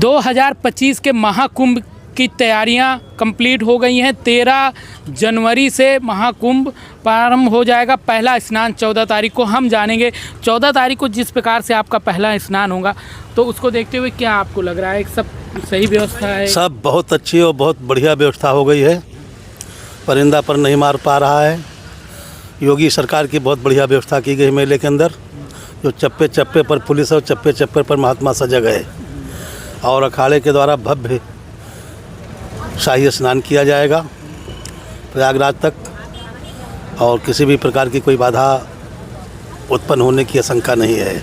2025 के महाकुंभ की तैयारियां कंप्लीट हो गई हैं। 13 जनवरी से महाकुंभ प्रारंभ हो जाएगा। पहला स्नान 14 तारीख को हम जानेंगे। 14 तारीख को जिस प्रकार से आपका पहला स्नान होगा, तो उसको देखते हुए क्या आपको लग रहा है? सब सही व्यवस्था है? सब बहुत अच्छी और बहुत बढ़िया व्यवस्था हो गई है। परिंदा पर नहीं मार पा रहा है। योगी सरकार की बहुत बढ़िया व्यवस्था की गई मेले के अंदर, जो चप्पे चप्पे पर पुलिस और चप्पे चप्पे पर महात्मा सजा गए, और अखाड़े के द्वारा भव्य शाही स्नान किया जाएगा प्रयागराज तक, और किसी भी प्रकार की कोई बाधा उत्पन्न होने की आशंका नहीं है।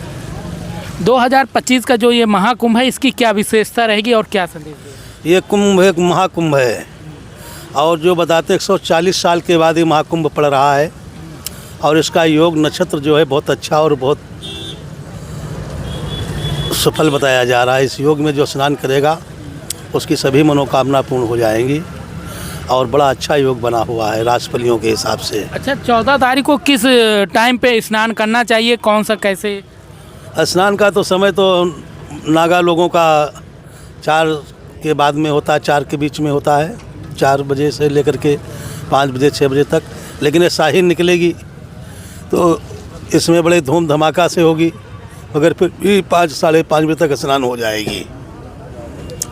2025 का जो ये महाकुंभ है, इसकी क्या विशेषता रहेगी और क्या संदेश देगा? ये कुंभ एक महाकुंभ है, और जो बताते 140 साल के बाद ये महाकुंभ पड़ रहा है, और इसका योग नक्षत्र जो है बहुत अच्छा और बहुत सफल बताया जा रहा है। इस योग में जो स्नान करेगा उसकी सभी मनोकामना पूर्ण हो जाएंगी, और बड़ा अच्छा योग बना हुआ है राशिफलियों के हिसाब से। अच्छा, 14 तारीख को किस टाइम पे स्नान करना चाहिए? कौन सा कैसे? स्नान का तो समय तो नागा लोगों का 4 के बाद में होता है, 4 के बीच में होता है, 4 बजे से लेकर के 5 बजे 6 बजे तक। लेकिन ये शाही निकलेगी तो इसमें बड़े धूम धमाका से होगी, मगर फिर भी 5 साढ़े 5 बजे तक स्नान हो जाएगी।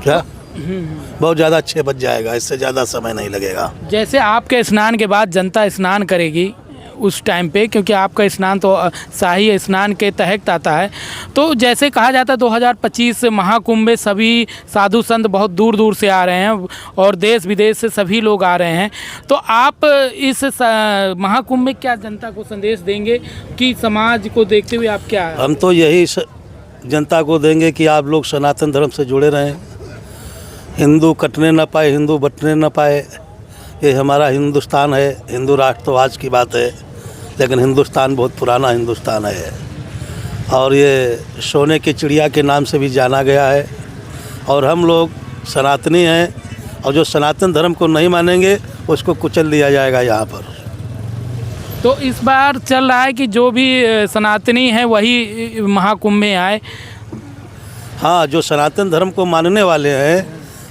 क्या बहुत ज़्यादा 6 बज जाएगा, इससे ज़्यादा समय नहीं लगेगा। जैसे आपके स्नान के बाद जनता स्नान करेगी उस टाइम पे, क्योंकि आपका स्नान तो शाही स्नान के तहत आता है, तो जैसे कहा जाता है 2025 महाकुंभ में सभी साधु संत बहुत दूर दूर से आ रहे हैं और देश विदेश से सभी लोग आ रहे हैं, तो आप इस महाकुंभ में क्या जनता को संदेश देंगे कि समाज को देखते हुए आप क्या? हम तो यही जनता को देंगे कि आप लोग सनातन धर्म से जुड़े रहें। हिंदू कटने न पाए, हिंदू बटने न पाए। ये हमारा हिंदुस्तान है, हिंदू राष्ट्र तो आज की बात है, लेकिन हिंदुस्तान बहुत पुराना हिंदुस्तान है, और ये सोने की चिड़िया के नाम से भी जाना गया है। और हम लोग सनातनी हैं, और जो सनातन धर्म को नहीं मानेंगे उसको कुचल दिया जाएगा यहाँ पर। तो इस बार चल रहा है कि जो भी सनातनी है वही महाकुंभ में आए। हाँ, जो सनातन धर्म को मानने वाले हैं,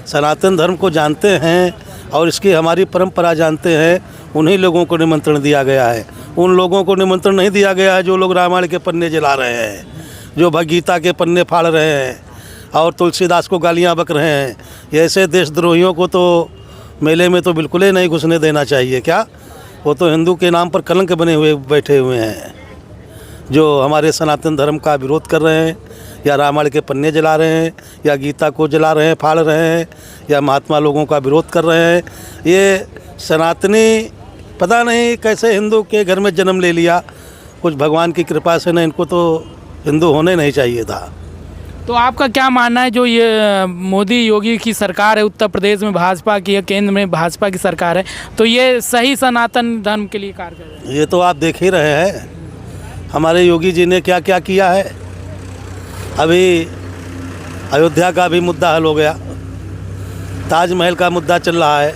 सनातन धर्म को जानते हैं और इसकी हमारी परंपरा जानते हैं, उन्हीं लोगों को निमंत्रण दिया गया है। उन लोगों को निमंत्रण नहीं दिया गया है जो लोग रामायण के पन्ने जला रहे हैं, जो भगवद्गीता के पन्ने फाड़ रहे हैं और तुलसीदास को गालियां बक रहे हैं। ऐसे देशद्रोहियों को तो मेले में तो बिल्कुल ही नहीं घुसने देना चाहिए। क्या वो तो हिंदू के नाम पर कलंक बने हुए बैठे हुए हैं, जो हमारे सनातन धर्म का विरोध कर रहे हैं, या रामायण के पन्ने जला रहे हैं, या गीता को जला रहे हैं, फाड़ रहे हैं, या महात्मा लोगों का विरोध कर रहे हैं। ये सनातनी पता नहीं कैसे हिंदू के घर में जन्म ले लिया, कुछ भगवान की कृपा से न, इनको तो हिंदू होने नहीं चाहिए था। तो आपका क्या मानना है, जो ये मोदी योगी की सरकार है, उत्तर प्रदेश में भाजपा की है, केंद्र में भाजपा की सरकार है, तो ये सही सनातन धर्म के लिए कार्य कर रहे हैं? ये तो आप देख ही रहे हैं हमारे योगी जी ने क्या क्या किया है। अभी अयोध्या का भी मुद्दा हल हो गया, ताजमहल का मुद्दा चल रहा है,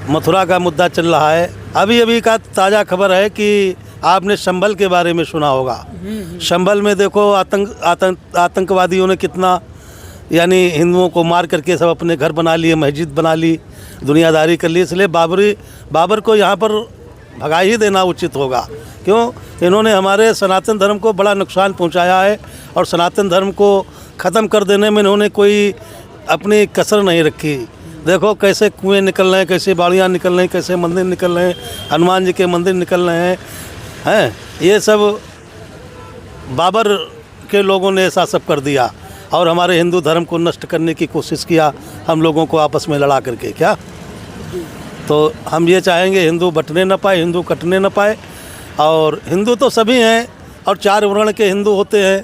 मथुरा का मुद्दा चल रहा है। अभी अभी का ताज़ा खबर है कि आपने संभल के बारे में सुना होगा। संभल में देखो आतंकवादियों ने कितना, यानी हिंदुओं को मार करके सब अपने घर बना लिए, मस्जिद बना ली, दुनियादारी कर ली। इसलिए बाबर को यहाँ पर भगा ही देना उचित होगा। क्यों? इन्होंने हमारे सनातन धर्म को बड़ा नुकसान पहुँचाया है, और सनातन धर्म को ख़त्म कर देने में इन्होंने कोई अपनी कसर नहीं रखी। देखो कैसे कुएं निकल रहे हैं, कैसे बाड़ियाँ निकल रही हैं, कैसे मंदिर निकल रहे हैं, हनुमान जी के मंदिर निकल रहे हैं। ये सब बाबर के लोगों ने ऐसा सब कर दिया, और हमारे हिंदू धर्म को नष्ट करने की कोशिश किया, हम लोगों को आपस में लड़ा करके। क्या तो हम ये चाहेंगे हिंदू बटने न पाए, हिंदू कटने न पाए। और हिंदू तो सभी हैं, और 4 वर्ण के हिंदू होते हैं,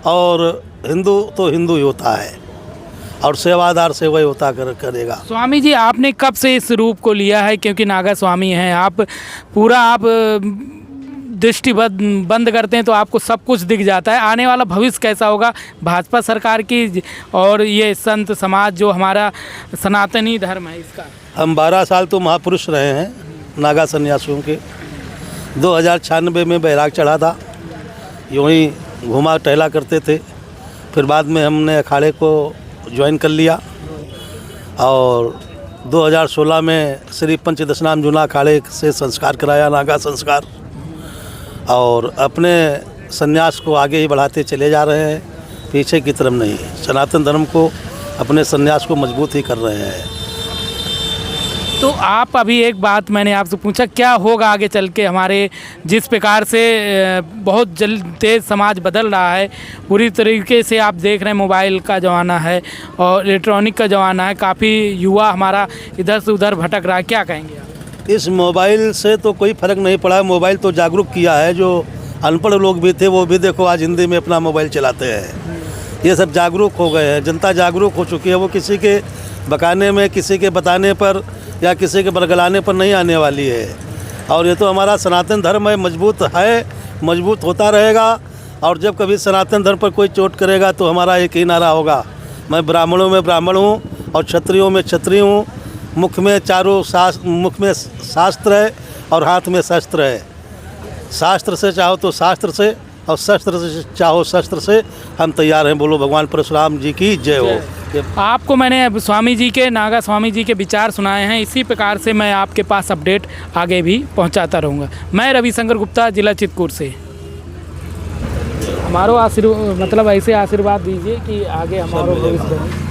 और हिंदू तो हिंदू ही होता है, और सेवादार सेवा होता करेगा। स्वामी जी, आपने कब से इस रूप को लिया है? क्योंकि नागा स्वामी हैं आप, पूरा आप दृष्टि बंद करते हैं तो आपको सब कुछ दिख जाता है। आने वाला भविष्य कैसा होगा भाजपा सरकार की और ये संत समाज जो हमारा सनातनी धर्म है इसका? हम 12 साल तो महापुरुष रहे हैं नागा सन्यासियों के। 2096 में बैराग चढ़ा था, यूँ ही घुमा टहला करते थे। फिर बाद में हमने अखाड़े को ज्वाइन कर लिया और 2016 में श्री पंचदशनाम जूना अखाड़े से संस्कार कराया, नागा संस्कार, और अपने संन्यास को आगे ही बढ़ाते चले जा रहे हैं, पीछे की तरफ नहीं। सनातन धर्म को, अपने संन्यास को मजबूत ही कर रहे हैं। तो आप अभी एक बात मैंने आपसे पूछा, क्या होगा आगे चल के हमारे जिस प्रकार से बहुत जल्द तेज़ समाज बदल रहा है, पूरी तरीके से आप देख रहे हैं मोबाइल का ज़माना है और इलेक्ट्रॉनिक का ज़माना है, काफ़ी युवा हमारा इधर से उधर भटक रहा है, क्या कहेंगे आप? इस मोबाइल से तो कोई फ़र्क नहीं पड़ा है। मोबाइल तो जागरूक किया है, जो अनपढ़ लोग भी थे वो भी देखो आज हिंदी में अपना मोबाइल चलाते हैं। ये सब जागरूक हो गए हैं, जनता जागरूक हो चुकी है। वो किसी के बकाने में, किसी के बताने पर या किसी के बरगलाने पर नहीं आने वाली है। और ये तो हमारा सनातन धर्म है, मजबूत होता रहेगा। और जब कभी सनातन धर्म पर कोई चोट करेगा तो हमारा एक ही नारा होगा, मैं ब्राह्मणों में ब्राह्मण हूँ और क्षत्रियों में क्षत्रिय हूँ। मुख में शास्त्र है और हाथ में शस्त्र है। शास्त्र से चाहो तो शास्त्र से और शस्त्र से चाहो शस्त्र से, हम तैयार हैं। बोलो भगवान परशुराम जी की जय हो। आपको मैंने अब स्वामी जी के, नागा स्वामी जी के विचार सुनाए हैं, इसी प्रकार से मैं आपके पास अपडेट आगे भी पहुंचाता रहूंगा। मैं रविशंकर गुप्ता, जिला चित्रकूट से। हमारो आशीर्वाद, मतलब ऐसे आशीर्वाद दीजिए कि आगे हमारा भविष्य बने।